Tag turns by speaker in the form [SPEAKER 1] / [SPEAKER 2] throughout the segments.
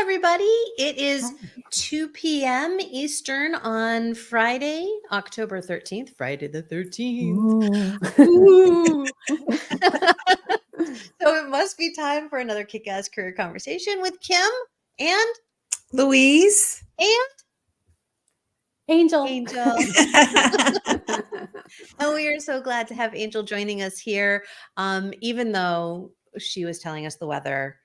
[SPEAKER 1] everybody. It is
[SPEAKER 2] Hi.
[SPEAKER 1] 2 p.m. Eastern on Friday, October 13th, Friday the 13th.
[SPEAKER 2] Ooh.
[SPEAKER 1] Ooh. So it must be time for another kick-ass career conversation with Kim and
[SPEAKER 3] Louise.
[SPEAKER 2] Angel.
[SPEAKER 1] Angel. And we are so glad to have Angel joining us here, even though she was telling us the weather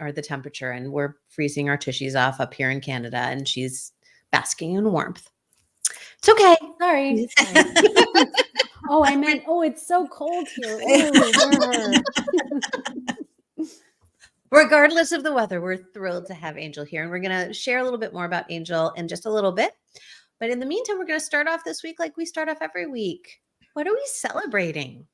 [SPEAKER 1] or the temperature, and we're freezing our tushies off up here in Canada, and she's basking in warmth. It's okay.
[SPEAKER 2] Sorry. I meant, it's so cold here. Ooh,
[SPEAKER 1] Regardless of the weather, we're thrilled to have Angel here, and we're going to share a little bit more about Angel in just a little bit. But in the meantime, we're going to start off this week like we start off every week. What are we celebrating?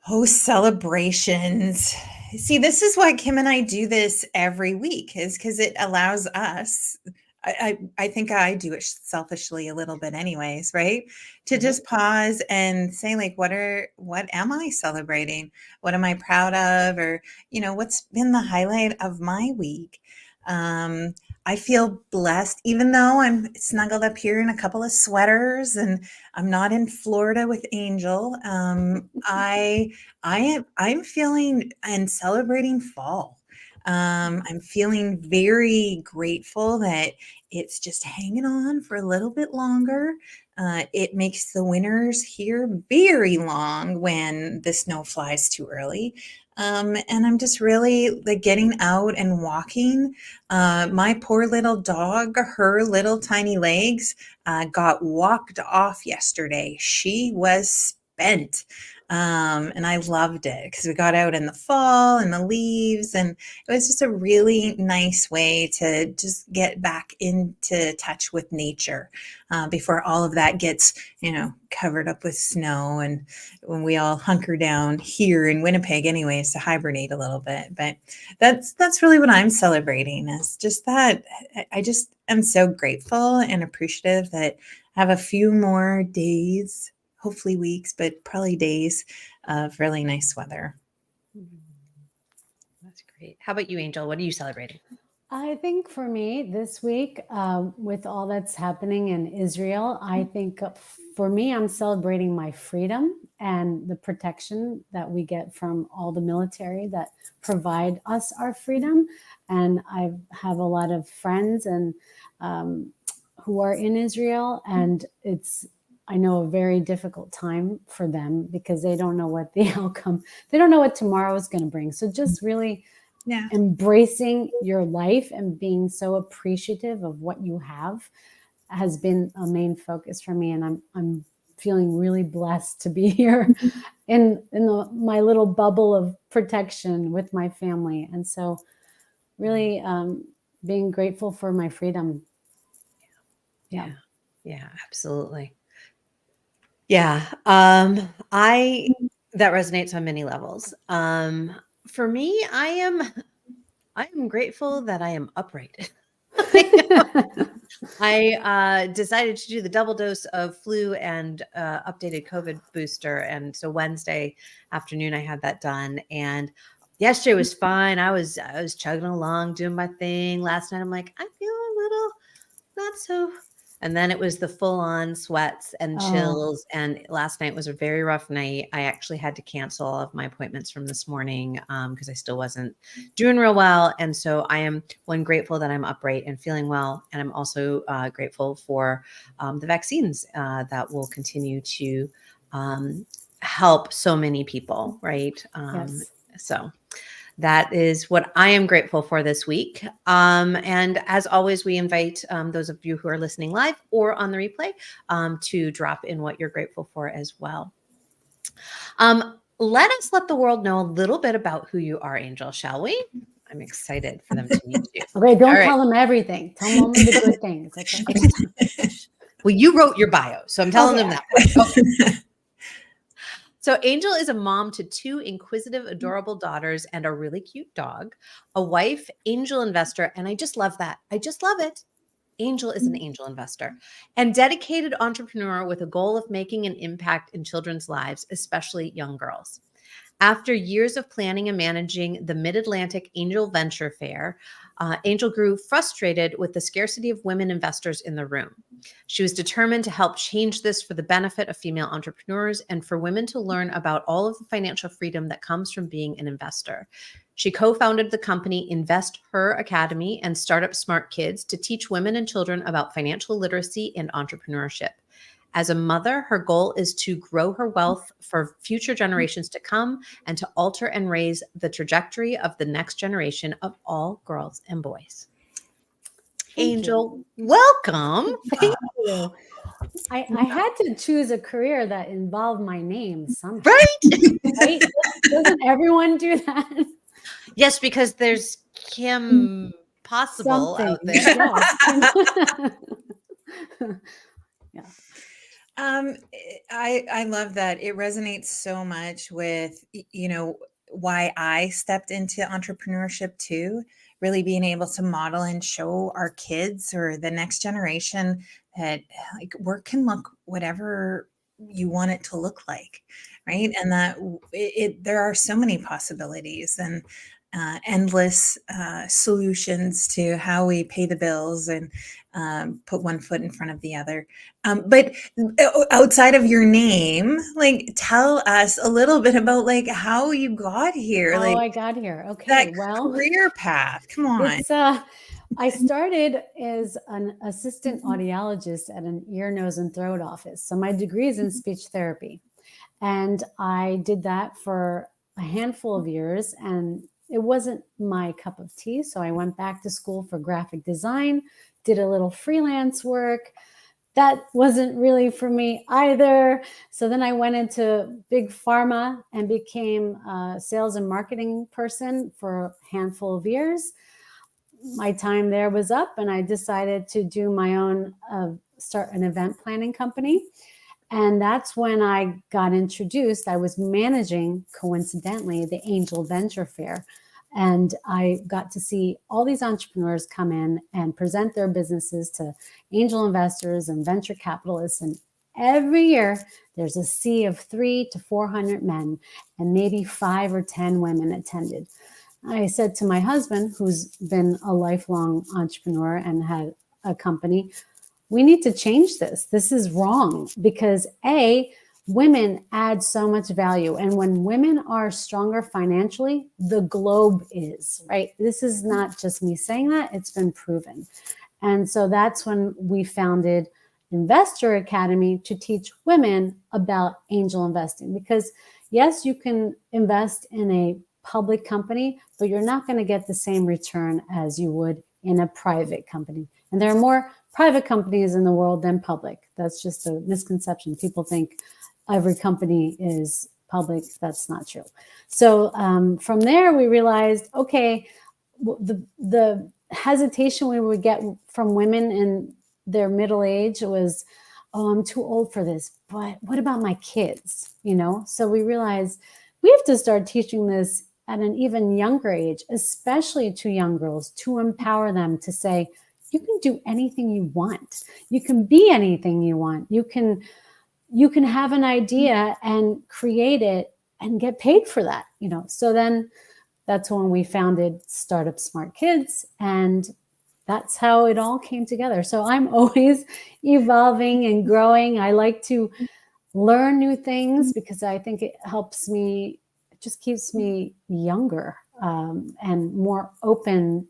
[SPEAKER 3] Oh, celebrations. See, this is why Kim and I do this every week, is because it allows us, I think I do it selfishly a little bit anyways, right? To just pause and say, like, what am I celebrating? What am I proud of? Or, what's been the highlight of my week? I feel blessed, even though I'm snuggled up here in a couple of sweaters and I'm not in Florida with Angel. I'm feeling and celebrating fall. I'm feeling very grateful that it's just hanging on for a little bit longer. It makes the winters here very long when the snow flies too early. And I'm just really like getting out and walking. My poor little dog, her little tiny legs got walked off yesterday. She was spent. And I loved it because we got out in the fall and the leaves, and it was just a really nice way to just get back into touch with nature before all of that gets, covered up with snow, and when we all hunker down here in Winnipeg anyways to hibernate a little bit. But that's really what I'm celebrating, is just that I just am so grateful and appreciative that I have a few more days, hopefully weeks, but probably days of really nice weather.
[SPEAKER 1] That's great. How about you, Angel? What are you celebrating?
[SPEAKER 2] I think for me this week, with all that's happening in Israel, I think for me, I'm celebrating my freedom and the protection that we get from all the military that provide us our freedom. And I have a lot of friends and who are in Israel, and I know a very difficult time for them because they don't know what the outcome, they don't know what tomorrow is going to bring. So just really embracing your life and being so appreciative of what you have has been a main focus for me. And I'm feeling really blessed to be here in my little bubble of protection with my family. And so really being grateful for my freedom.
[SPEAKER 1] Yeah, absolutely. Yeah. That resonates on many levels. For me, I am grateful that I am upright. I decided to do the double dose of flu and updated COVID booster. And so Wednesday afternoon, I had that done. And yesterday was fine. I was chugging along, doing my thing. Last night, I'm like, I feel a little not so. And then it was the full-on sweats and chills. And last night was a very rough night. I actually had to cancel all of my appointments from this morning because I still wasn't doing real well. And so I am, grateful that I'm upright and feeling well. And I'm also grateful for the vaccines that will continue to help so many people, right?
[SPEAKER 2] Yes.
[SPEAKER 1] So that is what I am grateful for this week. And as always, we invite those of you who are listening live or on the replay to drop in what you're grateful for as well. Let the world know a little bit about who you are, Angel, shall we? I'm excited for them to meet you.
[SPEAKER 2] Okay, don't tell them everything. Tell them only the good things. Okay.
[SPEAKER 1] Well, you wrote your bio, so I'm telling them that part. Okay. So Angel is a mom to 2 inquisitive, adorable daughters and a really cute dog, a wife, angel investor, and I just love that. I just love it. Angel is an angel investor and dedicated entrepreneur with a goal of making an impact in children's lives, especially young girls. After years of planning and managing the Mid-Atlantic Angel Venture Fair, Angel grew frustrated with the scarcity of women investors in the room. She was determined to help change this for the benefit of female entrepreneurs and for women to learn about all of the financial freedom that comes from being an investor. She co-founded the company Invest Her Academy and Startup Smart Kids to teach women and children about financial literacy and entrepreneurship. As a mother, her goal is to grow her wealth for future generations to come and to alter and raise the trajectory of the next generation of all girls and boys.
[SPEAKER 2] Thank
[SPEAKER 1] Angel, welcome.
[SPEAKER 2] Thank you. I had to choose a career that involved my name somehow.
[SPEAKER 1] Right?
[SPEAKER 2] Right? Doesn't everyone do that?
[SPEAKER 1] Yes, because there's Kim Possible
[SPEAKER 2] Something.
[SPEAKER 1] out there.
[SPEAKER 2] Yes. Yeah.
[SPEAKER 3] I love that. It resonates so much with, why I stepped into entrepreneurship too, really being able to model and show our kids or the next generation that like work can look whatever you want it to look like, right? And that there are so many possibilities and endless solutions to how we pay the bills and put one foot in front of the other. But outside of your name, like tell us a little bit about like how you got here,
[SPEAKER 2] How
[SPEAKER 3] like
[SPEAKER 2] I got here. Okay.
[SPEAKER 3] that
[SPEAKER 2] Well,
[SPEAKER 3] career path. Come on.
[SPEAKER 2] it's I started as an assistant audiologist at an ear, nose, and throat office. So my degree is in speech therapy. And I did that for a handful of years, and it wasn't my cup of tea. So I went back to school for graphic design, did a little freelance work. That wasn't really for me either. So then I went into big pharma and became a sales and marketing person for a handful of years. My time there was up, and I decided to do my own, start an event planning company. And that's when I got introduced. I was managing, coincidentally, the Angel Venture Fair. And I got to see all these entrepreneurs come in and present their businesses to angel investors and venture capitalists. And every year there's a sea of 300 to 400 men, and maybe 5 or 10 women attended. I said to my husband, who's been a lifelong entrepreneur and had a company, we need to change this. This is wrong because women add so much value. And when women are stronger financially, the globe is, right? This is not just me saying that, it's been proven. And so that's when we founded Investor Academy to teach women about angel investing. Because yes, you can invest in a public company, but you're not going to get the same return as you would in a private company. And there are more private companies in the world than public. That's just a misconception. People think every company is public. That's not true. So from there, we realized, okay, the hesitation we would get from women in their middle age was, oh, I'm too old for this. But what about my kids? So we realized we have to start teaching this at an even younger age, especially to young girls, to empower them to say, you can do anything you want. You can be anything you want. You can have an idea and create it and get paid for that, So then that's when we founded Startup Smart Kids, and that's how it all came together. So I'm always evolving and growing. I like to learn new things because I think it helps me, it just keeps me younger and more open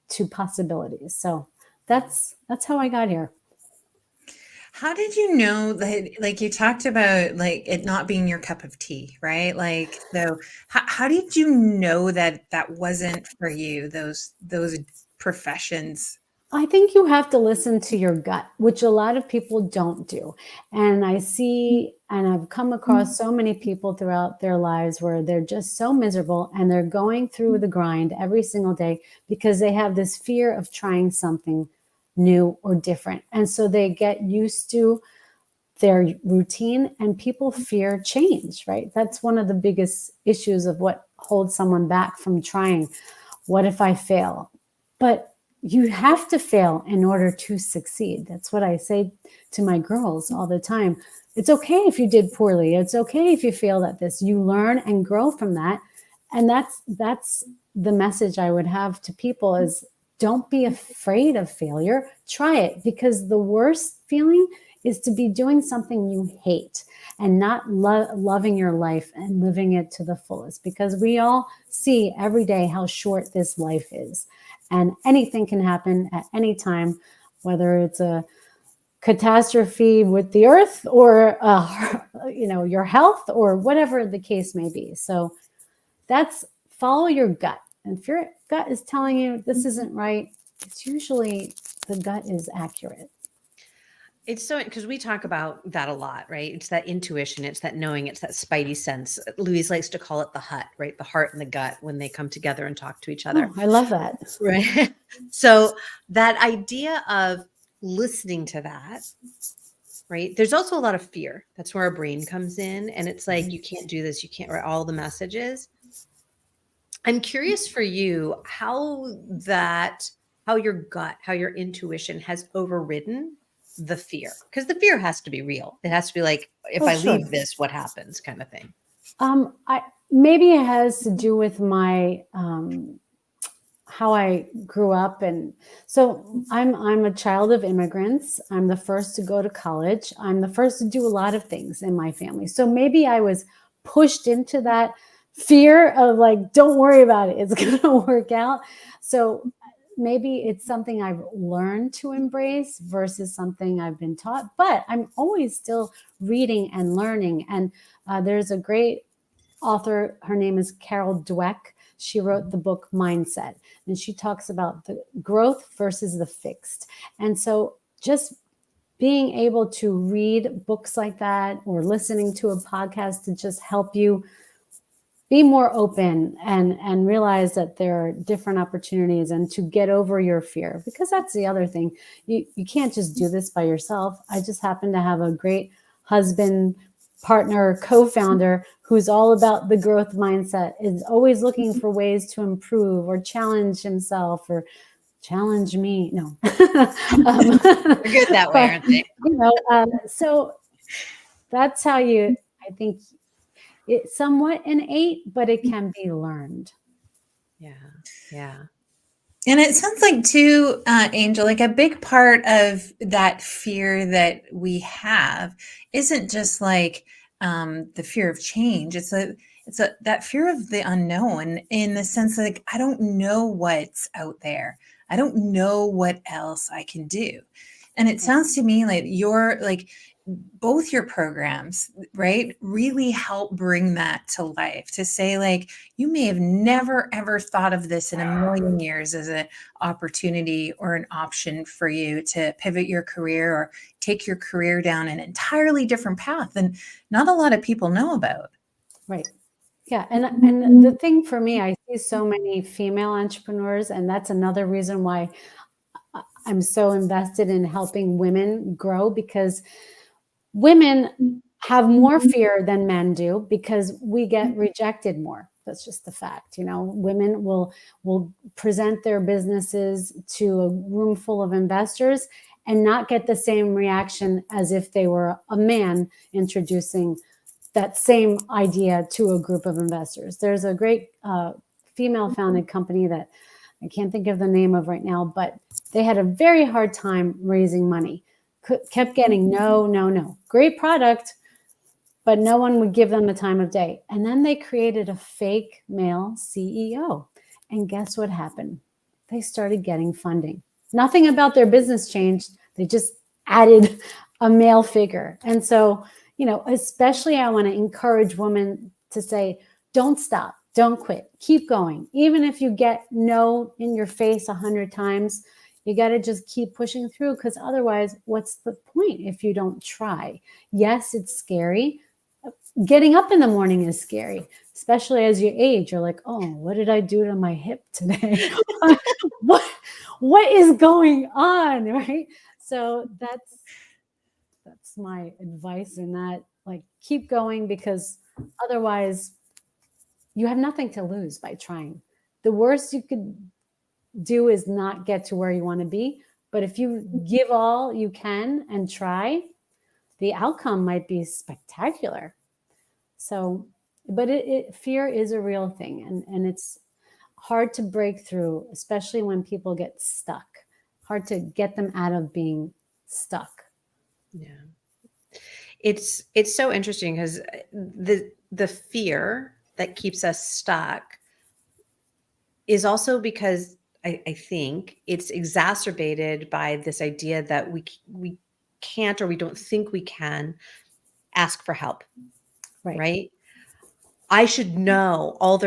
[SPEAKER 2] to possibilities. So that's how I got here.
[SPEAKER 3] How did you know that, like you talked about, like it not being your cup of tea, right? Like, so how did you know that wasn't for you, those professions?
[SPEAKER 2] I think you have to listen to your gut, which a lot of people don't do. And I see, and I've come across so many people throughout their lives where they're just so miserable and they're going through the grind every single day because they have this fear of trying something new or different. And so they get used to their routine, and people fear change, right? That's one of the biggest issues of what holds someone back from trying. What if I fail? But you have to fail in order to succeed. That's what I say to my girls all the time. It's okay if you did poorly. It's okay if you failed at this. You learn and grow from that. And that's the message I would have to people is Don't be afraid of failure. Try it, because the worst feeling is to be doing something you hate and not loving your life and living it to the fullest, because we all see every day how short this life is, and anything can happen at any time, whether it's a catastrophe with the earth or your health or whatever the case may be. So that's, follow your gut. And if your gut is telling you this isn't right, it's usually the gut is accurate.
[SPEAKER 1] It's so, because we talk about that a lot, right? It's that intuition, it's that knowing, it's that spidey sense. Louise likes to call it the hut, right? The heart and the gut when they come together and talk to each other.
[SPEAKER 2] Oh, I love that.
[SPEAKER 1] Right. So that idea of listening to that, right? There's also a lot of fear. That's where our brain comes in. And it's like, you can't do this, you can't write all the messages. I'm curious for you how your gut, how your intuition has overridden the fear, because the fear has to be real. It has to be like, if I
[SPEAKER 2] sure.
[SPEAKER 1] leave this, what happens, kind of thing.
[SPEAKER 2] Maybe it has to do with my how I grew up, and so I'm a child of immigrants. I'm the first to go to college. I'm the first to do a lot of things in my family. So maybe I was pushed into that fear of like, don't worry about it, it's going to work out. So maybe it's something I've learned to embrace versus something I've been taught, but I'm always still reading and learning. And there's a great author, her name is Carol Dweck. She wrote the book Mindset, and she talks about the growth versus the fixed. And so just being able to read books like that or listening to a podcast to just help you be more open and realize that there are different opportunities, and to get over your fear, because that's the other thing. You can't just do this by yourself. I just happen to have a great husband, partner, co-founder who's all about the growth mindset, is always looking for ways to improve or challenge himself or challenge me. No.
[SPEAKER 1] They're good that way, aren't they?
[SPEAKER 2] So that's how I think it's somewhat innate, but it can be learned.
[SPEAKER 1] Yeah. Yeah.
[SPEAKER 3] And it sounds like too, Angel, like a big part of that fear that we have isn't just like the fear of change. It's that fear of the unknown, in the sense that, like, I don't know what's out there. I don't know what else I can do. And it sounds to me like you're like, both your programs, right, really help bring that to life, to say, like, you may have never ever thought of this in a million years as an opportunity or an option for you to pivot your career or take your career down an entirely different path than not a lot of people know about.
[SPEAKER 2] Right. Yeah. And the thing for me, I see so many female entrepreneurs, and that's another reason why I'm so invested in helping women grow, because women have more fear than men do, because we get rejected more. That's just the fact. Women will present their businesses to a room full of investors and not get the same reaction as if they were a man introducing that same idea to a group of investors. There's a great female founded company that I can't think of the name of right now, but they had a very hard time raising money. Kept getting no. Great product, but no one would give them the time of day. And then they created a fake male CEO. And guess what happened? They started getting funding. Nothing about their business changed. They just added a male figure. And so, especially I want to encourage women to say, don't stop, don't quit, keep going. Even if you get no in your face 100 times, you got to just keep pushing through, because otherwise, what's the point if you don't try? Yes, it's scary. Getting up in the morning is scary, especially as you age. You're like, oh, what did I do to my hip today? What is going on, right? So that's my advice in that. Like, keep going, because otherwise, you have nothing to lose by trying. The worst you could do is not get to where you want to be. But if you give all you can and try, the outcome might be spectacular. So, but fear is a real thing, and it's hard to break through, especially when people get stuck. Hard to get them out of being stuck.
[SPEAKER 1] Yeah. It's so interesting because the fear that keeps us stuck is also because I think it's exacerbated by this idea that we can't, or we don't think we can ask for help,
[SPEAKER 2] Right.
[SPEAKER 1] right? I should know all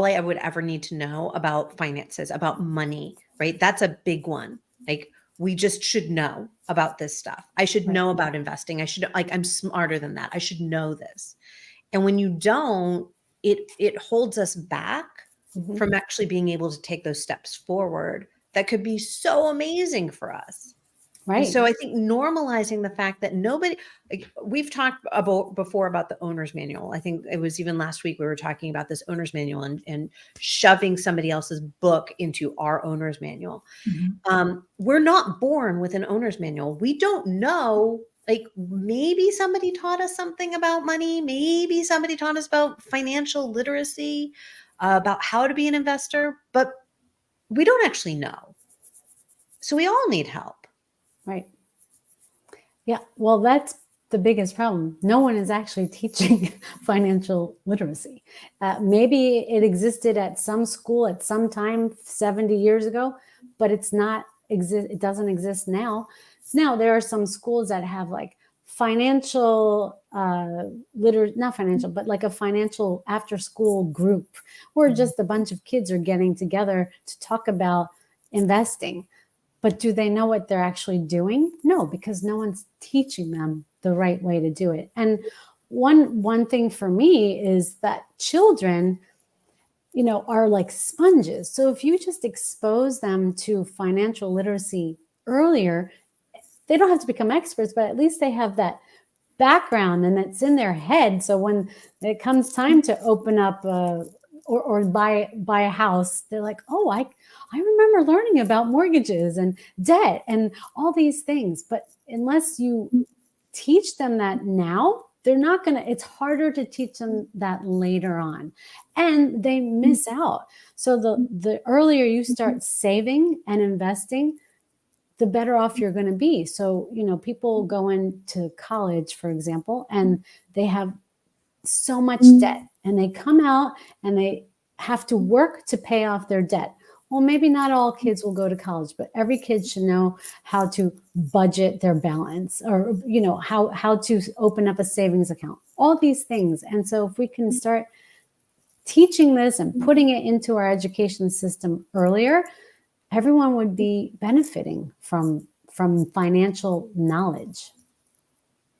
[SPEAKER 1] I would ever need to know about finances, about money, right? That's a big one. Like, we just should know about this stuff. I should
[SPEAKER 2] Right.
[SPEAKER 1] know about investing. I'm smarter than that. I should know this. And when you don't, it holds us back
[SPEAKER 2] Mhm.
[SPEAKER 1] from actually being able to take those steps forward that could be so amazing for us. And
[SPEAKER 2] Right.
[SPEAKER 1] so I think normalizing the fact that we've talked about before about the owner's manual. I think it was even last week we were talking about this owner's manual and shoving somebody else's book into our owner's manual. We're not born with an owner's manual. We don't know. Like, maybe somebody taught us something about money. Maybe somebody taught us about financial literacy, about how to be an investor, but we don't actually know. So we all need help.
[SPEAKER 2] Right. Yeah. Well, that's the biggest problem. No one is actually teaching financial literacy. Maybe it existed at some school at some time 70 years ago, but it doesn't exist now. Now there are some schools that have like financial not financial, but like a financial after school group where just a bunch of kids are getting together to talk about investing. But do they know what they're actually doing? No, because no one's teaching them the right way to do it. And one thing for me is that children, are like sponges. So if you just expose them to financial literacy earlier, they don't have to become experts, but at least they have that background and it's in their head. So when it comes time to open up or buy a house, they're like, oh, I remember learning about mortgages and debt and all these things. But unless you teach them that now, they're not going to, it's harder to teach them that later on. And they miss out. So the earlier you start saving and investing, the better off you're going to be. So, people go into college, for example, and they have so much debt and they come out and they have to work to pay off their debt. Well, maybe not all kids will go to college, but every kid should know how to budget their balance or, how to open up a savings account, all these things. And so if we can start teaching this and putting it into our education system earlier, everyone would be benefiting from financial knowledge.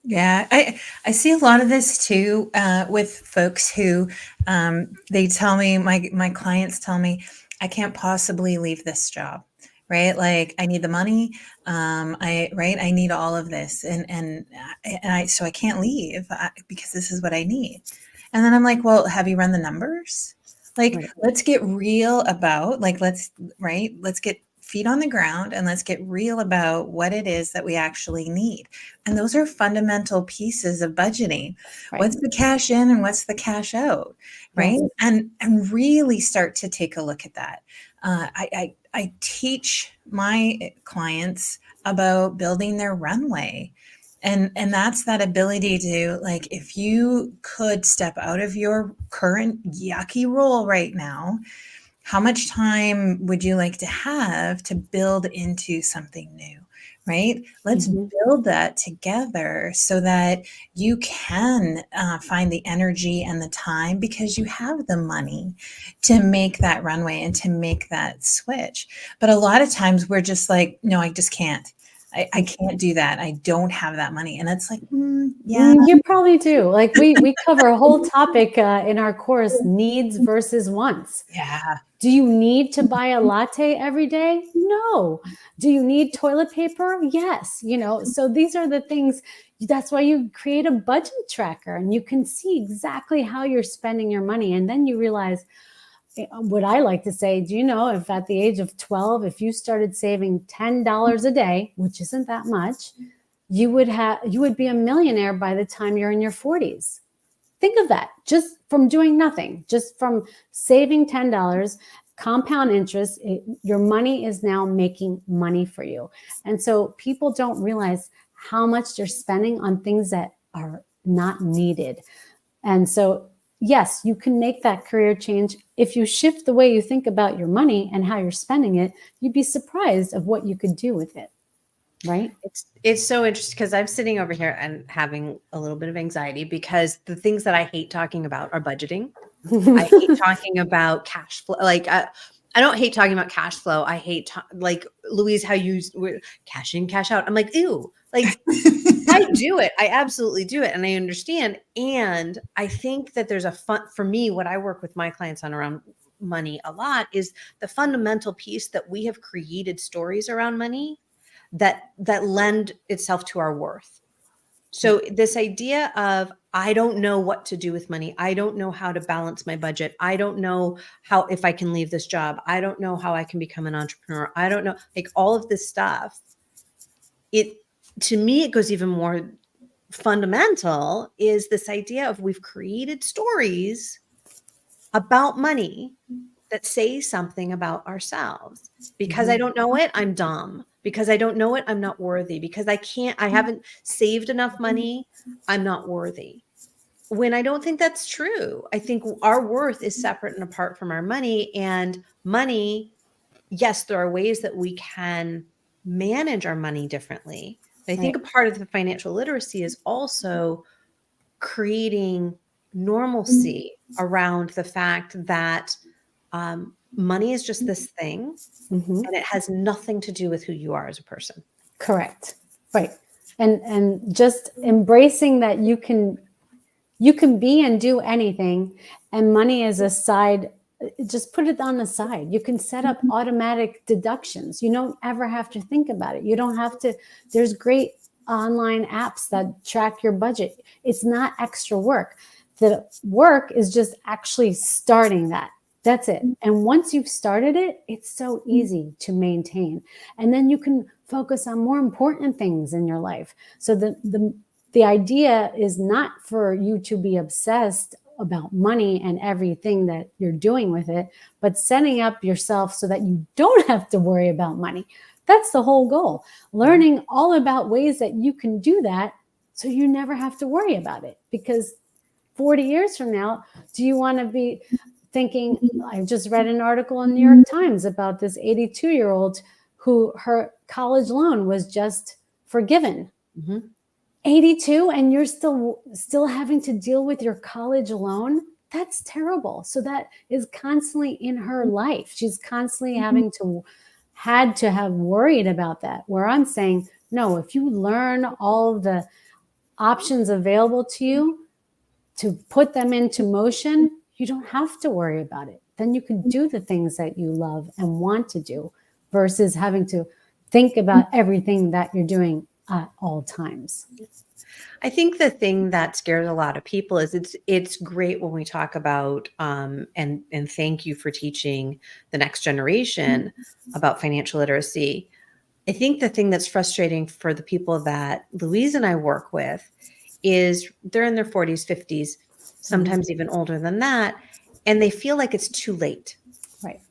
[SPEAKER 3] Yeah, I see a lot of this too with folks who they tell me, my clients tell me, I can't possibly leave this job, right? Like, I need the money, I need all of this, and so I can't leave because this is what I need. And then I'm like, well, have you run the numbers? Like,
[SPEAKER 2] Right.
[SPEAKER 3] let's get real about let's get feet on the ground and let's get real about what it is that we actually need. And those are fundamental pieces of budgeting.
[SPEAKER 2] Right.
[SPEAKER 3] What's the cash in and what's the cash out, right?
[SPEAKER 2] Yes.
[SPEAKER 3] And really start to take a look at that. I teach my clients about building their runway. And that's that ability to, like, if you could step out of your current yucky role right now, how much time would you like to have to build into something new, right? Let's build that together so that you can find the energy and the time because you have the money to make that runway and to make that switch. But a lot of times we're just like, no, I just can't. I can't do that. I don't have that money. And it's like, yeah.
[SPEAKER 2] You probably do. Like we cover a whole topic in our course, needs versus wants.
[SPEAKER 3] Yeah.
[SPEAKER 2] Do you need to buy a latte every day? No. Do you need toilet paper? Yes. So these are the things. That's why you create a budget tracker and you can see exactly how you're spending your money. And then you realize, what I like to say, do you know if at the age of 12, if you started saving $10 a day, which isn't that much, you would be a millionaire by the time you're in your 40s. Think of that, just from doing nothing, just from saving $10, compound interest. Your money is now making money for you. And so people don't realize how much they're spending on things that are not needed. And so, yes, you can make that career change. If you shift the way you think about your money and how you're spending it, you'd be surprised of what you could do with it. Right?
[SPEAKER 1] It's so interesting because I'm sitting over here and having a little bit of anxiety because the things that I hate talking about are budgeting. I hate talking about cash flow. Like I don't hate talking about cash flow. I hate like Louise, how you cash in, cash out. I'm like, ew. Like I do it. I absolutely do it, and I understand. And I think that there's a fun for me. What I work with my clients on around money a lot is the fundamental piece that we have created stories around money that lend itself to our worth. So this idea of, I don't know what to do with money. I don't know how to balance my budget. I don't know how, if I can leave this job. I don't know how I can become an entrepreneur. I don't know, like all of this stuff. To me, it goes even more fundamental is this idea of we've created stories about money that say something about ourselves. Because I don't know it, I'm dumb. Because I don't know it, I'm not worthy. Because I haven't saved enough money, I'm not worthy. When I don't think that's true. I think our worth is separate and apart from our money. And money, yes, there are ways that we can manage our money differently. I think a part of the financial literacy is also creating normalcy around the fact that money is just this thing, and it has nothing to do with who you are as a person.
[SPEAKER 2] Correct. Right. And just embracing that you can be and do anything, and money is a side. Just put it on the side. You can set up automatic deductions. You don't ever have to think about it. You don't have to. There's great online apps that track your budget. It's not extra work. The work is just actually starting that. That's it. And once you've started it, it's so easy to maintain. And then you can focus on more important things in your life. So the idea is not for you to be obsessed about money and everything that you're doing with it, but setting up yourself so that you don't have to worry about money. That's the whole goal. Learning all about ways that you can do that so you never have to worry about it. Because 40 years from now, do you want to be thinking, I just read an article in the New York Times about this 82-year-old who her college loan was just forgiven. 82, and you're still having to deal with your college loan. That's terrible. So that is constantly in her life. She's constantly had to have worried about that. Where I'm saying, no, if you learn all of the options available to you to put them into motion, you don't have to worry about it. Then you can do the things that you love and want to do versus having to think about everything that you're doing at all times.
[SPEAKER 1] I think the thing that scares a lot of people is it's great when we talk about and thank you for teaching the next generation about financial literacy. I think the thing that's frustrating for the people that Louise and I work with is they're in their 40s, 50s, sometimes even older than that, and they feel like it's too late.
[SPEAKER 2] Right.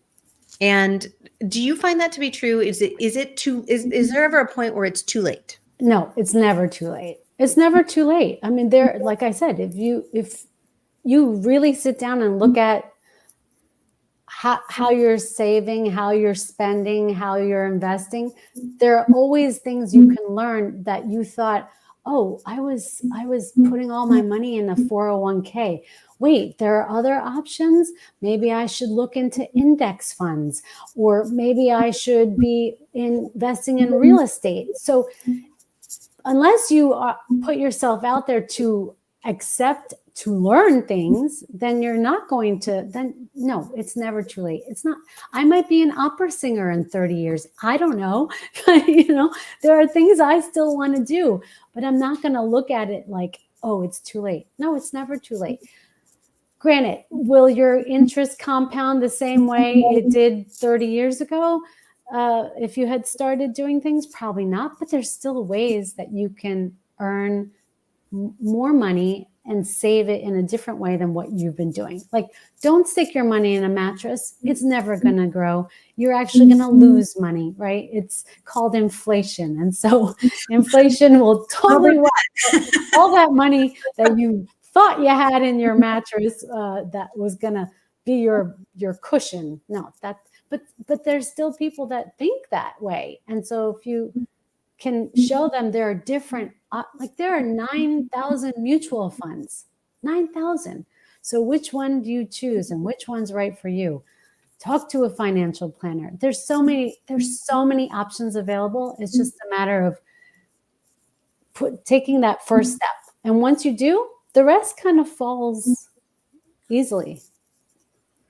[SPEAKER 1] And do you find that to be true? Is there ever a point where it's too late?
[SPEAKER 2] No, it's never too late. It's never too late. I mean, like I said, if you really sit down and look at how you're saving, how you're spending, how you're investing, there are always things you can learn that you thought, oh, I was putting all my money in a 401k. Wait, there are other options. Maybe I should look into index funds, or maybe I should be investing in real estate. So unless you put yourself out there to accept, to learn things, then you're not going to, then no, it's never too late. It's not, I might be an opera singer in 30 years. I don't know. There are things I still want to do, but I'm not going to look at it like, oh, it's too late. No, it's never too late. Granted, will your interest compound the same way it did 30 years ago? If you had started doing things, probably not, but there's still ways that you can earn more money and save it in a different way than what you've been doing. Like, don't stick your money in a mattress. It's never going to grow. You're actually going to lose money, right? It's called inflation. And so inflation will totally wipe out all that money that you thought you had in your mattress that was going to be your cushion. No, but there's still people that think that way. And so if you can show them there are different, like there are 9,000 mutual funds, 9,000. So which one do you choose and which one's right for you? Talk to a financial planner. There's so many options available. It's just a matter of taking that first step. And once you do, the rest kind of falls easily,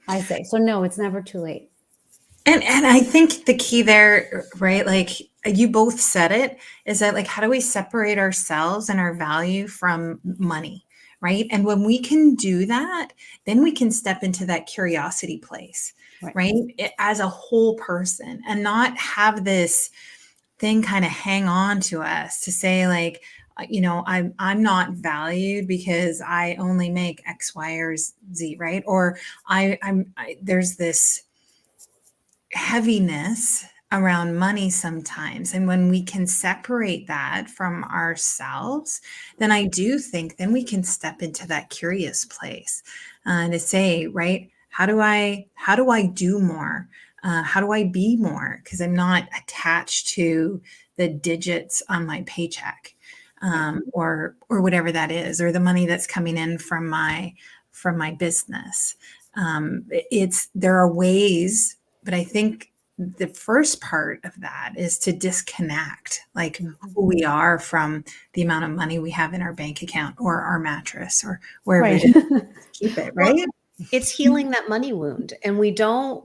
[SPEAKER 2] I say. So no, it's never too late.
[SPEAKER 3] And I think the key there, right? Like you both said it, is that like, how do we separate ourselves and our value from money, right? And when we can do that, then we can step into that curiosity place, right? As a whole person, and not have this thing kind of hang on to us to say like, I'm not valued because I only make X, Y, or Z, right? Or there's this heaviness around money sometimes. And when we can separate that from ourselves, then I do think then we can step into that curious place to say, right, how do I do more? How do I be more? Because I'm not attached to the digits on my paycheck, or whatever that is, or the money that's coming in from my business. There are ways, but I think the first part of that is to disconnect like who we are from the amount of money we have in our bank account or our mattress or wherever it is. Keep it, right?
[SPEAKER 1] Well, it's healing that money wound. And we don't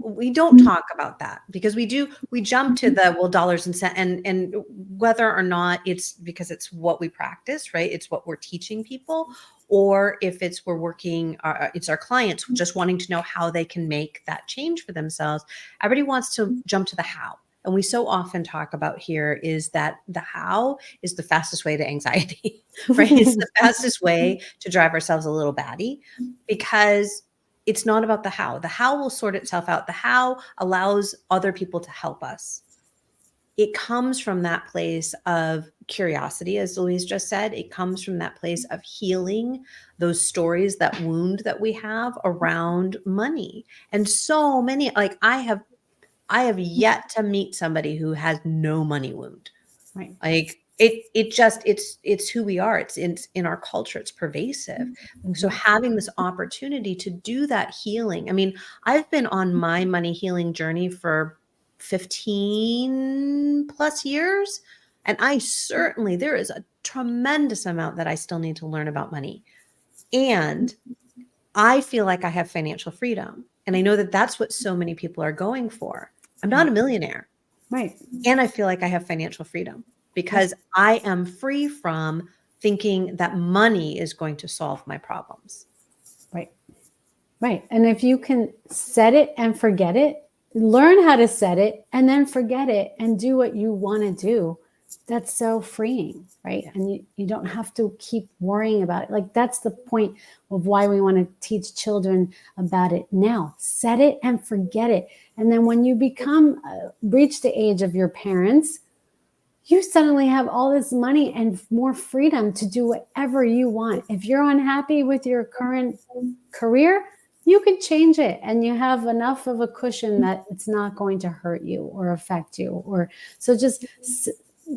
[SPEAKER 1] talk about that because we jump to the, well, dollars and cents, and whether or not it's because it's what we practice, right? It's what we're teaching people, or if it's we're working, it's our clients just wanting to know how they can make that change for themselves. Everybody wants to jump to the how. And we so often talk about here is that the how is the fastest way to anxiety, right? It's the fastest way to drive ourselves a little batty because it's not about the how. The how will sort itself out. The how allows other people to help us. It comes from that place of curiosity, as Louise just said. It comes from that place of healing those stories, that wound that we have around money. And so many, like I have yet to meet somebody who has no money wound.
[SPEAKER 2] Right.
[SPEAKER 1] Like it's who we are. It's in our culture. It's pervasive.
[SPEAKER 2] Mm-hmm.
[SPEAKER 1] So having this opportunity to do that healing. I mean, I've been on my money healing journey for 15 plus years. And there is a tremendous amount that I still need to learn about money. And I feel like I have financial freedom. And I know that that's what so many people are going for. I'm not a millionaire.
[SPEAKER 2] Right.
[SPEAKER 1] And I feel like I have financial freedom because I am free from thinking that money is going to solve my problems.
[SPEAKER 2] Right. Right. And if you can set it and forget it, learn how to set it and then forget it and do what you want to do, that's so freeing, right? And you don't have to keep worrying about it. Like that's the point of why we want to teach children about it now. Set it and forget it. And then when you reach the age of your parents, you suddenly have all this money and more freedom to do whatever you want. If you're unhappy with your current career, you could change it and you have enough of a cushion that it's not going to hurt you or affect you. So just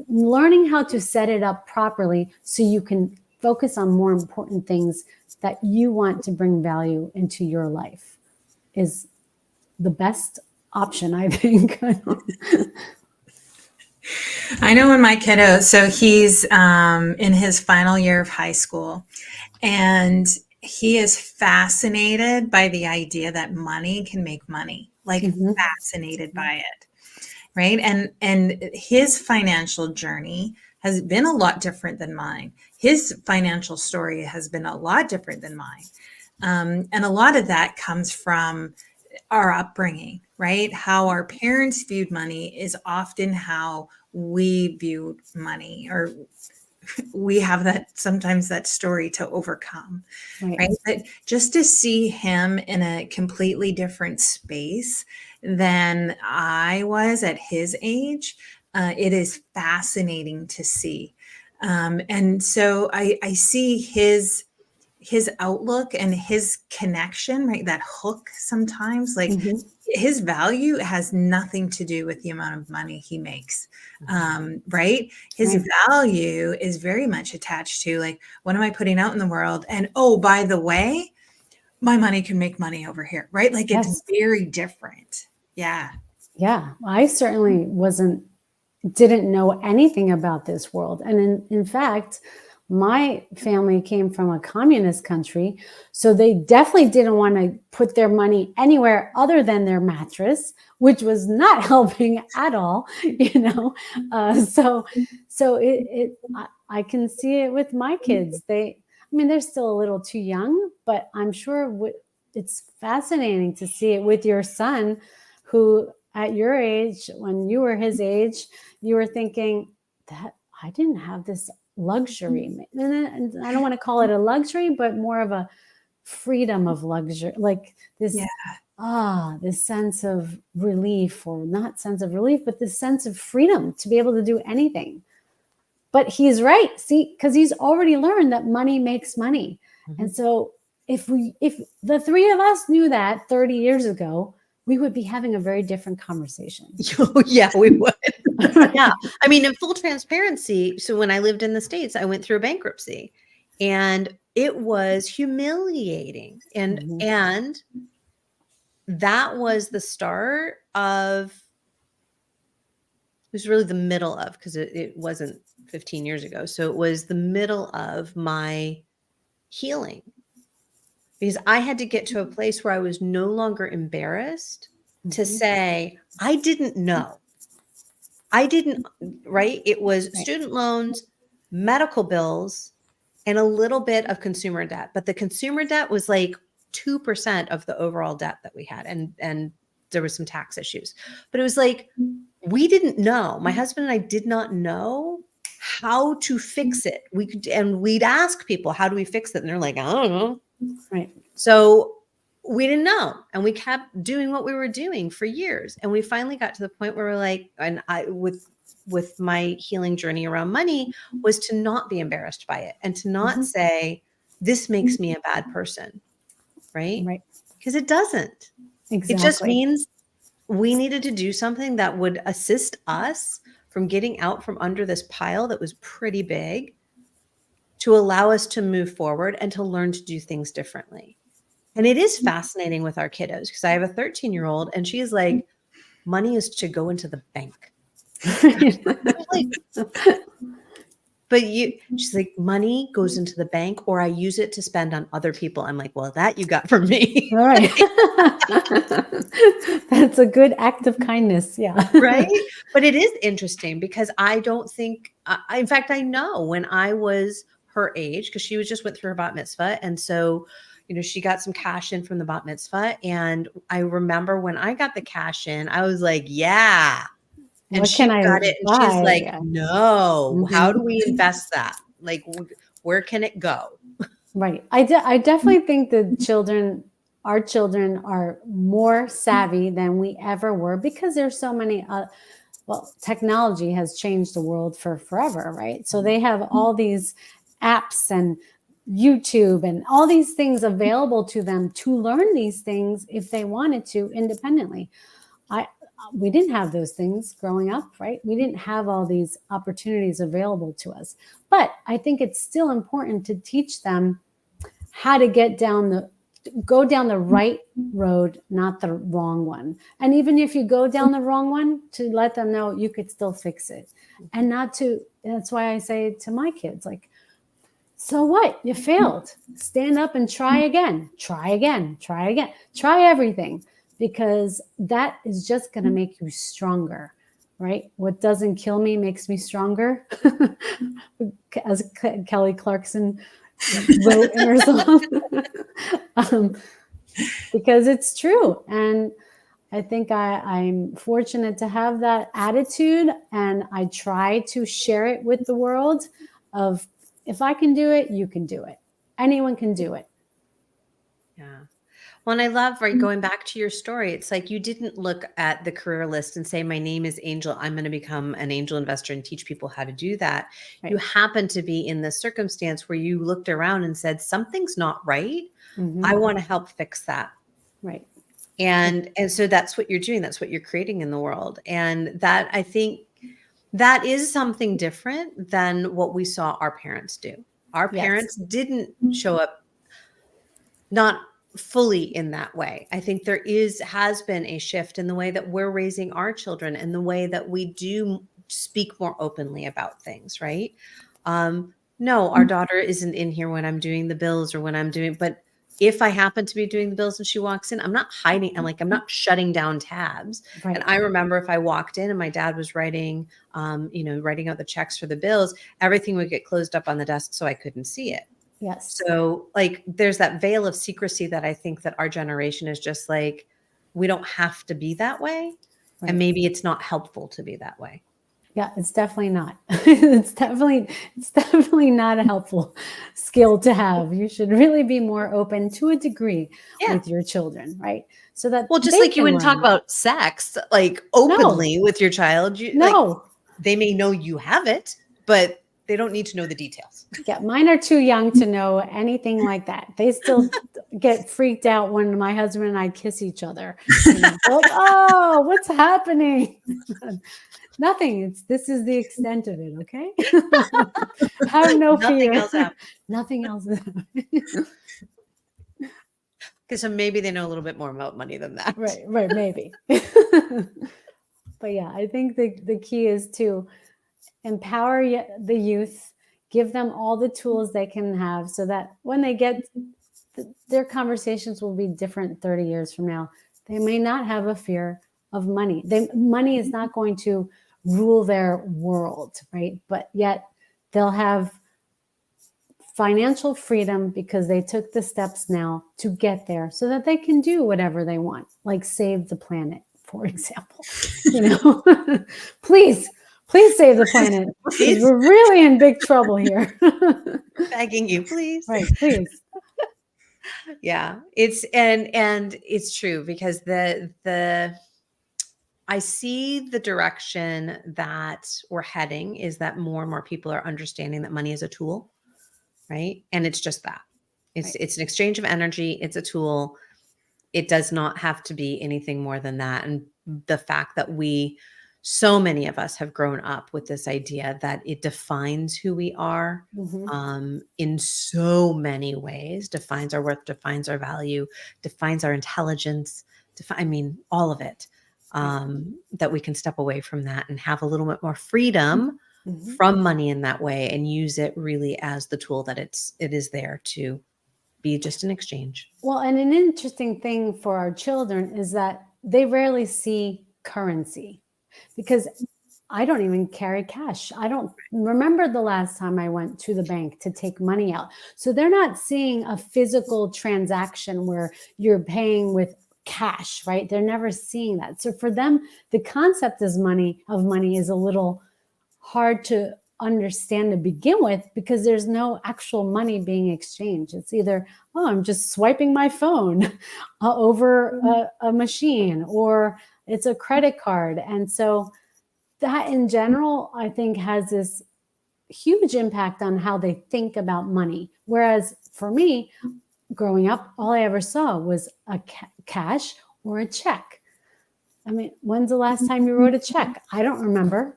[SPEAKER 2] learning how to set it up properly so you can focus on more important things that you want to bring value into your life is the best option, I think.
[SPEAKER 3] I know when my kiddo, so he's in his final year of high school, and he is fascinated by the idea that money can make money, like fascinated by it, right? And his financial journey has been a lot different than mine. His financial story has been a lot different than mine. And a lot of that comes from our upbringing, right? How our parents viewed money is often how we viewed money, or we have sometimes that story to overcome,
[SPEAKER 2] Right.
[SPEAKER 3] right? But just to see him in a completely different space than I was at his age, it is fascinating to see. And so I see his outlook and his connection, right? That hook sometimes, like
[SPEAKER 2] Mhm.
[SPEAKER 3] his value has nothing to do with the amount of money he makes. Right? His
[SPEAKER 2] Right.
[SPEAKER 3] value is very much attached to, like, what am I putting out in the world? And oh, by the way, my money can make money over here, right? Like it's
[SPEAKER 2] Yes.
[SPEAKER 3] very different. Yeah.
[SPEAKER 2] Yeah. I certainly didn't know anything about this world. And in fact, my family came from a communist country. So they definitely didn't want to put their money anywhere other than their mattress, which was not helping at all, you know? So I can see it with my kids. I mean, they're still a little too young, but I'm sure it's fascinating to see it with your son, who at your age, when you were his age, you were thinking that I didn't have this luxury. And I don't want to call it a luxury, but more of a freedom of luxury, like
[SPEAKER 3] Yeah.
[SPEAKER 2] this sense of relief, or not sense of relief, but this sense of freedom to be able to do anything. But he's right. See, because he's already learned that money makes money. And so if the three of us knew that 30 years ago, we would be having a very different conversation.
[SPEAKER 1] Yeah, we would. Yeah. I mean, in full transparency, so when I lived in the States, I went through a bankruptcy, and it was humiliating.
[SPEAKER 2] Mhm.
[SPEAKER 1] And that was the start of, it was really the middle of, because it wasn't 15 years ago. So it was the middle of my healing, because I had to get to a place where I was no longer embarrassed to
[SPEAKER 2] Mhm.
[SPEAKER 1] say, I didn't know. I didn't, right? It was
[SPEAKER 2] Right.
[SPEAKER 1] student loans, medical bills, and a little bit of consumer debt. But the consumer debt was like 2% of the overall debt that we had. And there was some tax issues. But it was like, we didn't know. My husband and I did not know how to fix it. And we'd ask people, how do we fix it? And they're like, I don't know.
[SPEAKER 2] Right.
[SPEAKER 1] So we didn't know. And we kept doing what we were doing for years. And we finally got to the point where we're like, and I, with my healing journey around money, was to not be embarrassed by it and to not
[SPEAKER 2] Mhm.
[SPEAKER 1] say, this makes me a bad person, right?
[SPEAKER 2] Right.
[SPEAKER 1] Because it doesn't. It just
[SPEAKER 2] Exactly.
[SPEAKER 1] means we needed to do something that would assist us from getting out from under this pile that was pretty big, to allow us to move forward and to learn to do things differently. And it is fascinating with our kiddos, because I have a 13-year-old and she is like, money is to go into the bank. Like, but she's like, money goes into the bank, or I use it to spend on other people. I'm like, well, that you got from me.
[SPEAKER 2] All right. That's a good act of kindness. Yeah.
[SPEAKER 1] Right. But it is interesting, because I don't think, in fact, I know when I was her age, because she just went through her bat mitzvah. And so, she got some cash in from the bat mitzvah. And I remember when I got the cash in, I was like, yeah. And
[SPEAKER 2] What
[SPEAKER 1] she
[SPEAKER 2] can I
[SPEAKER 1] got it and she's
[SPEAKER 2] buy?
[SPEAKER 1] like,
[SPEAKER 2] Yeah.
[SPEAKER 1] no, how do
[SPEAKER 2] Mhm.
[SPEAKER 1] we invest that? Like, where can it go?
[SPEAKER 2] Right. I definitely think our children are more savvy than we ever were, because there's so many, technology has changed the world for forever, right? So they have all these apps and YouTube and all these things available to them to learn these things if they wanted to independently. We didn't have those things growing up, right? We didn't have all these opportunities available to us. But I think it's still important to teach them how to go down the right road, not the wrong one. And even if you go down the wrong one, to let them know you could still fix it. And that's why I say to my kids, like, so what? You failed. Stand up and try again. Try again. Try again. Try everything, because that is just going to make you stronger, right? What doesn't kill me makes me stronger, as Kelly Clarkson wrote in her song. Because it's true. And I think I'm fortunate to have that attitude, and I try to share it with the world. of if I can do it, you can do it. Anyone can do it.
[SPEAKER 1] Yeah. Well, and I love, right, going back to your story, it's like you didn't look at the career list and say, my name is Angel. I'm going to become an angel investor and teach people how to do that.
[SPEAKER 2] Right.
[SPEAKER 1] You happen to be in this circumstance where you looked around and said, something's not right. I want to help fix that.
[SPEAKER 2] Right.
[SPEAKER 1] And so that's what you're doing. That's what you're creating in the world. And that, I think, that is something different than what we saw our parents do. Our
[SPEAKER 2] Yes.
[SPEAKER 1] parents didn't show up not fully in that way. I think there has been a shift in the way that we're raising our children and the way that we do speak more openly about things, right? No, our daughter isn't in here when I'm doing the bills or when I'm doing, but if I happen to be doing the bills and she walks in, I'm not hiding. I'm not shutting down tabs.
[SPEAKER 2] Right.
[SPEAKER 1] And I remember if I walked in and my dad was writing out the checks for the bills, everything would get closed up on the desk so I couldn't see it.
[SPEAKER 2] Yes.
[SPEAKER 1] So like there's that veil of secrecy that I think that our generation is just like, we don't have to be that way.
[SPEAKER 2] Right.
[SPEAKER 1] And maybe it's not helpful to be that way.
[SPEAKER 2] Yeah, it's definitely not. It's definitely not a helpful skill to have. You should really be more open to a degree with your children, right? So that
[SPEAKER 1] just like you wouldn't talk about sex like openly with your child. They may know you have it, but they don't need to know the details.
[SPEAKER 2] Yeah, mine are too young to know anything like that. They still get freaked out when my husband and I kiss each other. Like, oh, what's happening? Nothing. This is the extent of it. Okay. Have no fear.
[SPEAKER 1] Nothing else happens.
[SPEAKER 2] Nothing else.
[SPEAKER 1] Because so maybe they know a little bit more about money than that.
[SPEAKER 2] Right. Maybe. But yeah, I think the key is to empower the youth, give them all the tools they can have so that when they get their conversations will be different 30 years from now. They may not have a fear of money. Money is not going to rule their world, right? But yet they'll have financial freedom because they took the steps now to get there so that they can do whatever they want, like save the planet, for example. Please save the planet. Please. We're really in big trouble here.
[SPEAKER 1] Begging you, please.
[SPEAKER 2] Right, please.
[SPEAKER 1] Yeah, it's and it's true because I see the direction that we're heading is that more and more people are understanding that money is a tool, right? And it's just that. It's an exchange of energy. It's a tool. It does not have to be anything more than that. And the fact that so many of us have grown up with this idea that it defines who we are in so many ways, defines our worth, defines our value, defines our intelligence, all of it, that we can step away from that and have a little bit more freedom from money in that way and use it really as the tool that it is there to be just an exchange.
[SPEAKER 2] Well, and an interesting thing for our children is that they rarely see currency. Because I don't even carry cash. I don't remember the last time I went to the bank to take money out. So they're not seeing a physical transaction where you're paying with cash, right? They're never seeing that. So for them, the concept of money is a little hard to understand to begin with because there's no actual money being exchanged. It's either, I'm just swiping my phone over a machine, or it's a credit card. And so that in general, I think has this huge impact on how they think about money. Whereas for me, growing up, all I ever saw was a cash or a check. I mean, when's the last time you wrote a check? I don't remember.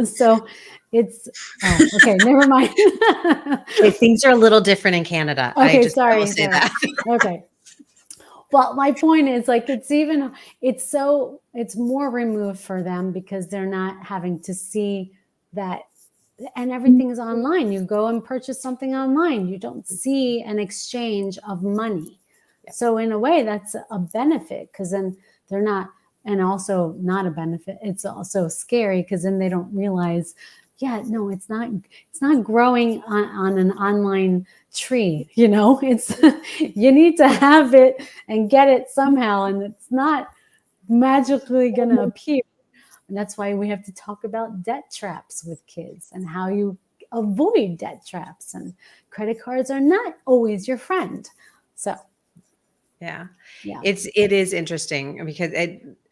[SPEAKER 2] So it's okay. Never mind.
[SPEAKER 1] Okay, things are a little different in Canada.
[SPEAKER 2] Okay,
[SPEAKER 1] I will say that.
[SPEAKER 2] Okay. Well, my point is it's more removed for them because they're not having to see that, and everything is online. You go and purchase something online. You don't see an exchange of money. Yeah. So in a way, that's a benefit because then they're not, and also not a benefit. It's also scary because then they don't realize, it's not growing on an online tree. It's you need to have it and get it somehow, and it's not magically going to appear. And that's why we have to talk about debt traps with kids and how you avoid debt traps, and credit cards are not always your friend. So,
[SPEAKER 1] Yeah.
[SPEAKER 2] yeah.
[SPEAKER 1] It is interesting because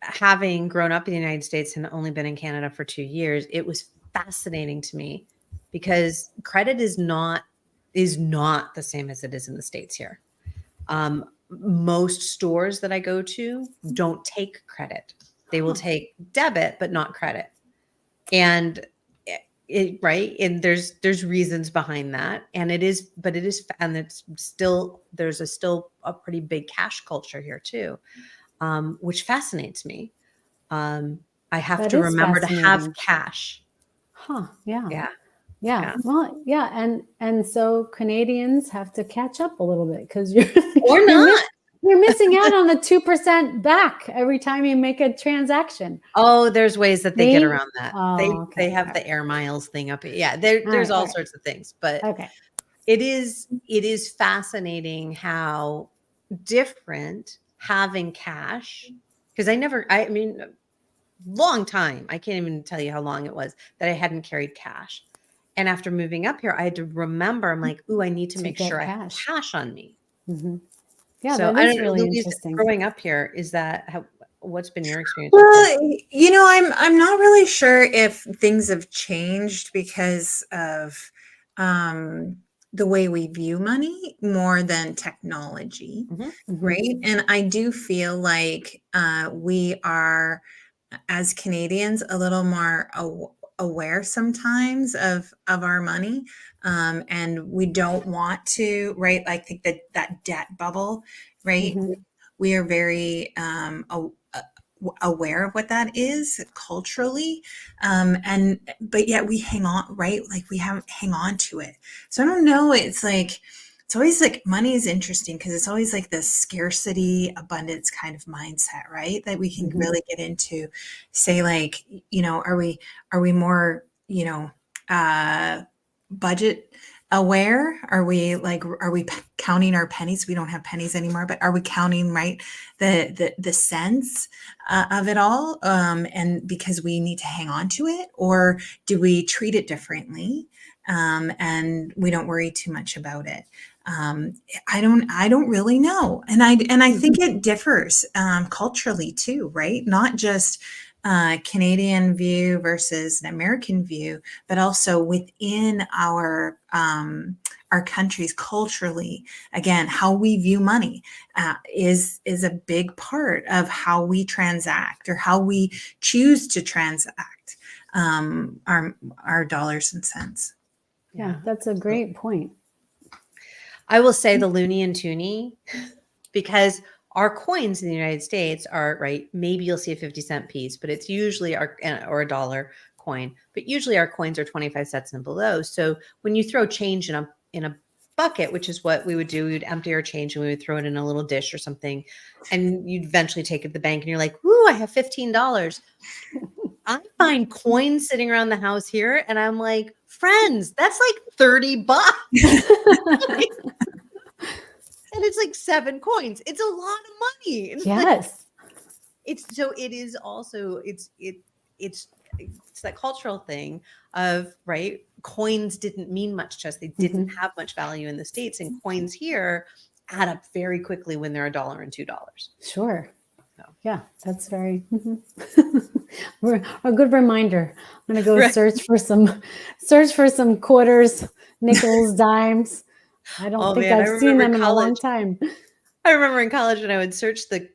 [SPEAKER 1] having grown up in the United States and only been in Canada for 2 years, it was fascinating to me because credit is not the same as it is in the States here. Most stores that I go to don't take credit. They will take debit, but not credit. And right. And there's reasons behind that. And and it's still, still a pretty big cash culture here too, which fascinates me. I have
[SPEAKER 2] That
[SPEAKER 1] to
[SPEAKER 2] is
[SPEAKER 1] remember to have
[SPEAKER 2] fascinating.
[SPEAKER 1] cash.
[SPEAKER 2] Yeah.
[SPEAKER 1] Yeah.
[SPEAKER 2] Yeah.
[SPEAKER 1] Yeah.
[SPEAKER 2] Well, yeah. And so Canadians have to catch up a little bit because you're,
[SPEAKER 1] Or
[SPEAKER 2] you're,
[SPEAKER 1] not.
[SPEAKER 2] you're missing out on the 2% back every time you make a transaction.
[SPEAKER 1] Oh, there's ways that they get
[SPEAKER 2] See?
[SPEAKER 1] around that.
[SPEAKER 2] Oh, okay.
[SPEAKER 1] They have
[SPEAKER 2] All
[SPEAKER 1] the
[SPEAKER 2] right.
[SPEAKER 1] air miles thing up. Yeah,
[SPEAKER 2] All
[SPEAKER 1] there's
[SPEAKER 2] right. All
[SPEAKER 1] all
[SPEAKER 2] right.
[SPEAKER 1] sorts of things, but
[SPEAKER 2] Okay.
[SPEAKER 1] it is fascinating how different having cash, because I mean, long time. I can't even tell you how long it was that I hadn't carried cash. And after moving up here, I had to remember, I'm like, ooh, I need to
[SPEAKER 2] To
[SPEAKER 1] make
[SPEAKER 2] get
[SPEAKER 1] sure I have
[SPEAKER 2] cash.
[SPEAKER 1] cash on me.
[SPEAKER 2] Mm-hmm. Yeah,
[SPEAKER 1] So
[SPEAKER 2] that
[SPEAKER 1] I
[SPEAKER 2] is
[SPEAKER 1] don't know,
[SPEAKER 2] really
[SPEAKER 1] Louise,
[SPEAKER 2] interesting.
[SPEAKER 1] growing up here, what's been your experience with this?
[SPEAKER 3] Well, I'm not really sure if things have changed because of the way we view money more than technology,
[SPEAKER 1] Mhm.
[SPEAKER 2] Mm-hmm.
[SPEAKER 3] right? And I do feel like we are, as Canadians, a little more aware sometimes of our money, and we don't want to, right? Like that debt bubble, right?
[SPEAKER 2] Mm-hmm.
[SPEAKER 3] We are very aware of what that is culturally, and but yet we hang on, right? Like we hang on to it. So I don't know, it's always like money is interesting because it's always like this scarcity abundance kind of mindset, right? That we can
[SPEAKER 2] Mm-hmm.
[SPEAKER 3] really get into, say, like, are we more, budget aware? Are we counting our pennies? We don't have pennies anymore, but are we counting, right, the cents of it all, and because we need to hang on to it? Or do we treat it differently, and we don't worry too much about it? I don't really know, and I think it differs culturally too, right? Not just Canadian view versus an American view, but also within our countries culturally. Again, how we view money is a big part of how we transact or how we choose to transact our dollars and cents.
[SPEAKER 2] Yeah, that's a great point.
[SPEAKER 1] I will say the loony and toony, because our coins in the United States are, right, maybe you'll see a 50-cent piece, but it's usually or a dollar coin, but usually our coins are 25 cents and below. So when you throw change in a bucket, which is what we would do, we would empty our change and we would throw it in a little dish or something, and you'd eventually take it to the bank and you're like, "Ooh, I have $15." I find coins sitting around the house here and I'm like, "Friends, that's like $30." And it's like 7 coins. It's a lot of money. It's like,
[SPEAKER 2] Yes.
[SPEAKER 1] it is also, it's that cultural thing of, right, coins didn't mean much to us. They didn't have much value in the States, and coins here add up very quickly when they're $1 and $2.
[SPEAKER 2] Sure.
[SPEAKER 1] So.
[SPEAKER 2] Yeah, that's very a good reminder. I'm gonna go
[SPEAKER 1] Right.
[SPEAKER 2] search for some quarters, nickels, dimes. I don't think
[SPEAKER 1] Man, I
[SPEAKER 2] I've seen
[SPEAKER 1] remember
[SPEAKER 2] them in a long
[SPEAKER 1] college.
[SPEAKER 2] time.
[SPEAKER 1] I remember in college when I would search the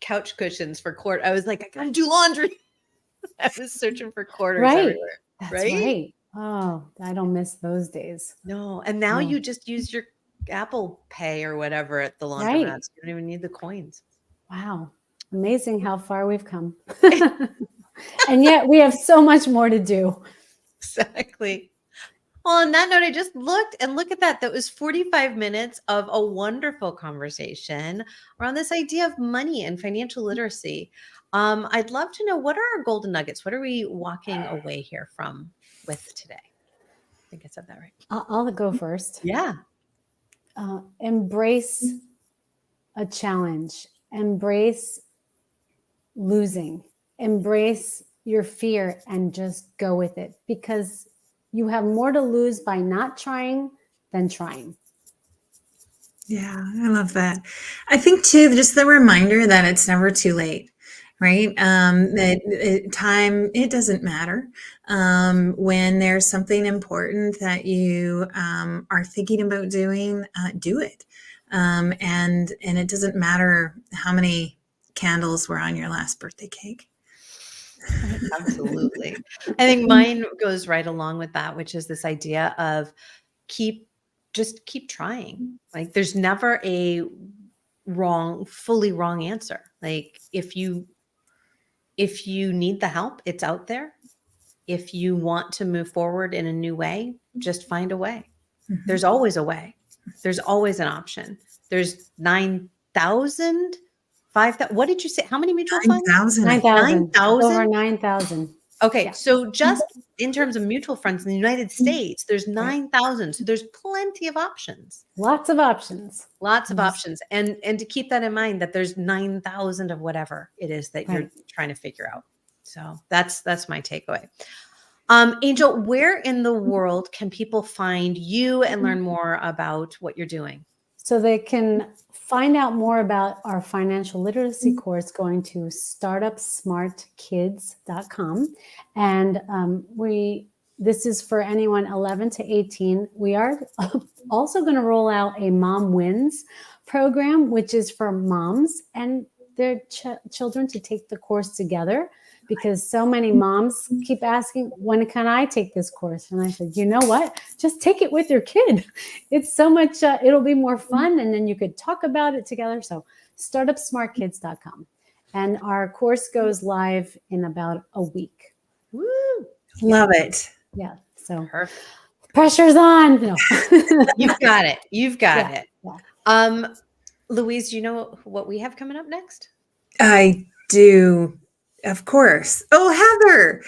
[SPEAKER 1] couch cushions for I was like, I gotta do laundry. I was searching for quarters
[SPEAKER 2] Right.
[SPEAKER 1] everywhere.
[SPEAKER 2] That's
[SPEAKER 1] Right?
[SPEAKER 2] right. Oh, I don't miss those days.
[SPEAKER 1] No. And now
[SPEAKER 2] No.
[SPEAKER 1] you just use your Apple Pay or whatever at the
[SPEAKER 2] Right.
[SPEAKER 1] laundromats. You don't even need the coins.
[SPEAKER 2] Wow. Amazing how far we've come. And yet we have so much more to do.
[SPEAKER 1] Exactly. Well, on that note, I just looked, and look at that. That was 45 minutes of a wonderful conversation around this idea of money and financial literacy. I'd love to know, what are our golden nuggets? What are we walking away here with today? I think I said that right.
[SPEAKER 2] I'll go first.
[SPEAKER 1] Yeah.
[SPEAKER 2] Embrace a challenge. Embrace losing. Embrace your fear and just go with it, because you have more to lose by not trying than trying.
[SPEAKER 3] Yeah, I love that. I think too, just the reminder that it's never too late, right? That time, it doesn't matter. When there's something important that you are thinking about doing, do it. And it doesn't matter how many candles were on your last birthday cake.
[SPEAKER 1] Absolutely. I think mine goes right along with that, which is this idea of just keep trying. Like there's never a fully wrong answer. Like if you need the help, it's out there. If you want to move forward in a new way, just find a way.
[SPEAKER 3] Mhm.
[SPEAKER 1] There's always a way. There's always an option. There's 9,000, 5,000. What did you say? How many mutual funds?
[SPEAKER 3] 9,000.
[SPEAKER 2] 9,000.
[SPEAKER 1] 9,000?
[SPEAKER 2] Over 9,000.
[SPEAKER 1] Okay,
[SPEAKER 2] Yeah.
[SPEAKER 1] so just in terms of mutual funds in the United States, there's 9,000. So there's plenty of options.
[SPEAKER 2] Lots of options.
[SPEAKER 1] Lots of
[SPEAKER 2] Yes.
[SPEAKER 1] options. And to keep that in mind that there's 9,000 of whatever it is that you're
[SPEAKER 2] Right.
[SPEAKER 1] trying to figure out. So that's my takeaway. Angel, where in the world can people find you and learn more about what you're doing?
[SPEAKER 2] So they can find out more about our financial literacy course going to startupsmartkids.com. And this is for anyone 11 to 18. We are also going to roll out a Mom Wins program, which is for moms and their children to take the course together, because so many moms keep asking, when can I take this course? And I said, you know what? Just take it with your kid. It's so much, it'll be more fun. And then you could talk about it together. So startupsmartkids.com. And our course goes live in about a week.
[SPEAKER 1] Woo!
[SPEAKER 3] Love it.
[SPEAKER 2] Yeah. So
[SPEAKER 1] Perfect.
[SPEAKER 2] pressure's on. No.
[SPEAKER 1] You've got it. You've got it.
[SPEAKER 2] Yeah.
[SPEAKER 1] Louise, do you know what we have coming up next?
[SPEAKER 3] I do, of course. Oh, Heather,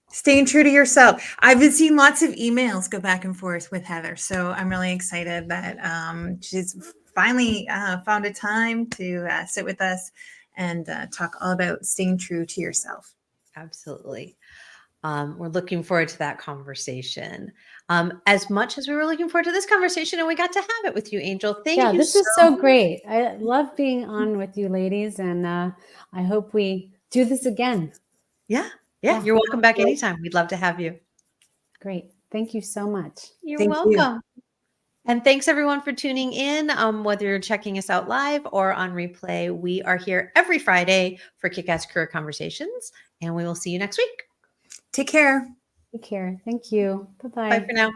[SPEAKER 3] staying true to yourself. I've been seeing lots of emails go back and forth with Heather, so I'm really excited that she's finally found a time to sit with us and talk all about staying true to yourself.
[SPEAKER 1] Absolutely. We're looking forward to that conversation. As much as we were looking forward to this conversation, and we got to have it with you, Angel. Thank you.
[SPEAKER 2] This is so great. I love being on with you ladies, and I hope we do this again.
[SPEAKER 1] Yeah. You're welcome back anytime. We'd love to have you.
[SPEAKER 2] Great. Thank you so much.
[SPEAKER 1] You're welcome. And thanks everyone for tuning in. Whether you're checking us out live or on replay, we are here every Friday for Kick-Ass Career Conversations, and we will see you next week.
[SPEAKER 3] Take care.
[SPEAKER 2] Take care. Thank you. Bye-bye.
[SPEAKER 1] Bye for now.